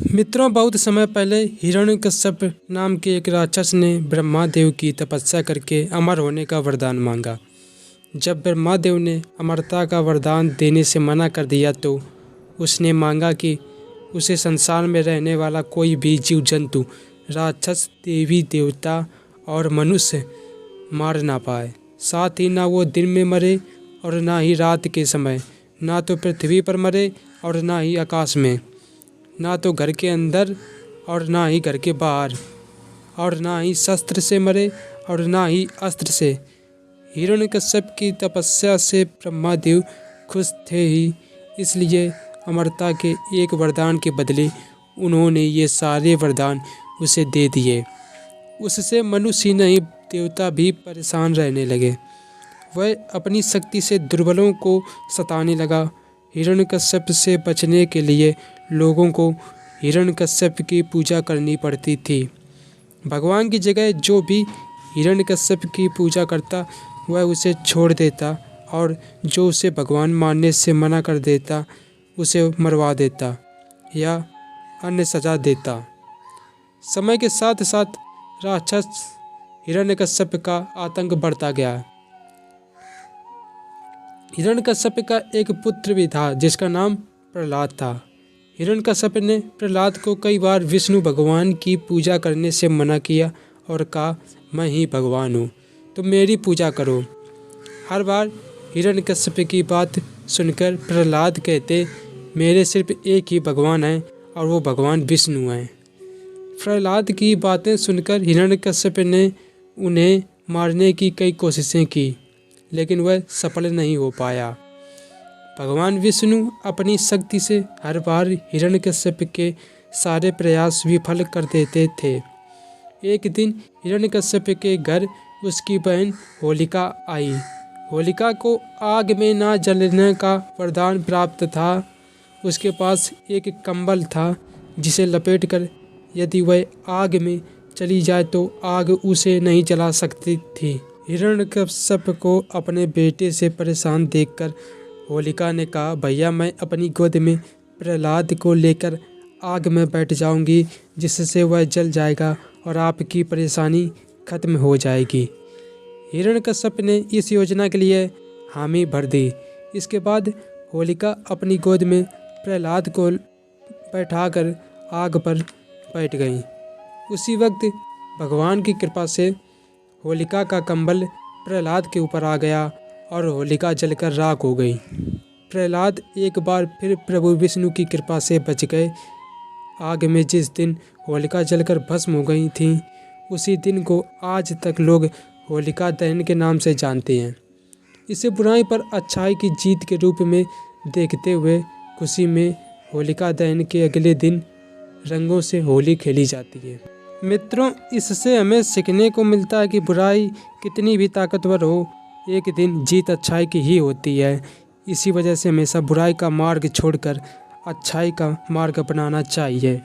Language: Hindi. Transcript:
मित्रों, बहुत समय पहले हिरण्यकश्यप नाम के एक राक्षस ने ब्रह्मादेव की तपस्या करके अमर होने का वरदान मांगा। जब ब्रह्मादेव ने अमरता का वरदान देने से मना कर दिया तो उसने मांगा कि उसे संसार में रहने वाला कोई भी जीव जंतु, राक्षस, देवी देवता और मनुष्य मार ना पाए। साथ ही ना वो दिन में मरे और ना ही रात के समय, ना तो पृथ्वी पर मरे और ना ही आकाश में, ना तो घर के अंदर और ना ही घर के बाहर, और ना ही शस्त्र से मरे और ना ही अस्त्र से। हिरण्यकश्यप की तपस्या से ब्रह्मादेव खुश थे ही, इसलिए अमरता के एक वरदान के बदले उन्होंने ये सारे वरदान उसे दे दिए। उससे मनुष्य ही नहीं, देवता भी परेशान रहने लगे। वह अपनी शक्ति से दुर्बलों को सताने लगा। हिरण्यकश्यप से बचने के लिए लोगों को हिरण्यकश्यप की पूजा करनी पड़ती थी। भगवान की जगह जो भी हिरण्यकश्यप की पूजा करता वह उसे छोड़ देता, और जो उसे भगवान मानने से मना कर देता उसे मरवा देता या अन्य सजा देता। समय के साथ साथ राक्षस हिरण्यकश्यप का आतंक बढ़ता गया। हिरण्यकश्यप का एक पुत्र भी था जिसका नाम प्रहलाद था। हिरण्यकश्यप ने प्रहलाद को कई बार विष्णु भगवान की पूजा करने से मना किया और कहा, मैं ही भगवान हूँ, तुम मेरी पूजा करो। हर बार हिरण्यकश्यप की बात सुनकर प्रहलाद कहते, मेरे सिर्फ एक ही भगवान है और वो भगवान विष्णु हैं। प्रहलाद की बातें सुनकर हिरण्यकश्यप ने उन्हें मारने की कई कोशिशें की, लेकिन वह सफल नहीं हो पाया। भगवान विष्णु अपनी शक्ति से हर बार हिरण्यकश्यप के सारे प्रयास विफल कर देते थे। एक दिन हिरण्यकश्यप के घर उसकी बहन होलिका आई। होलिका को आग में ना जलने का वरदान प्राप्त था। उसके पास एक कंबल था जिसे लपेटकर यदि वह आग में चली जाए तो आग उसे नहीं जला सकती थी। हिरण्यकश्यप को अपने बेटे से परेशान देखकर होलिका ने कहा, भैया, मैं अपनी गोद में प्रहलाद को लेकर आग में बैठ जाऊंगी, जिससे वह जल जाएगा और आपकी परेशानी खत्म हो जाएगी। हिरण्यकश्यप ने इस योजना के लिए हामी भर दी। इसके बाद होलिका अपनी गोद में प्रहलाद को बैठाकर आग पर बैठ गई। उसी वक्त भगवान की कृपा से होलिका का कंबल प्रहलाद के ऊपर आ गया और होलिका जलकर राख हो गई। प्रहलाद एक बार फिर प्रभु विष्णु की कृपा से बच गए। आग में जिस दिन होलिका जलकर भस्म हो गई थी, उसी दिन को आज तक लोग होलिका दहन के नाम से जानते हैं। इसे बुराई पर अच्छाई की जीत के रूप में देखते हुए खुशी में होलिका दहन के अगले दिन रंगों से होली खेली जाती है। मित्रों, इससे हमें सीखने को मिलता है कि बुराई कितनी भी ताकतवर हो, एक दिन जीत अच्छाई की ही होती है। इसी वजह से हमेशा बुराई का मार्ग छोड़कर अच्छाई का मार्ग अपनाना चाहिए।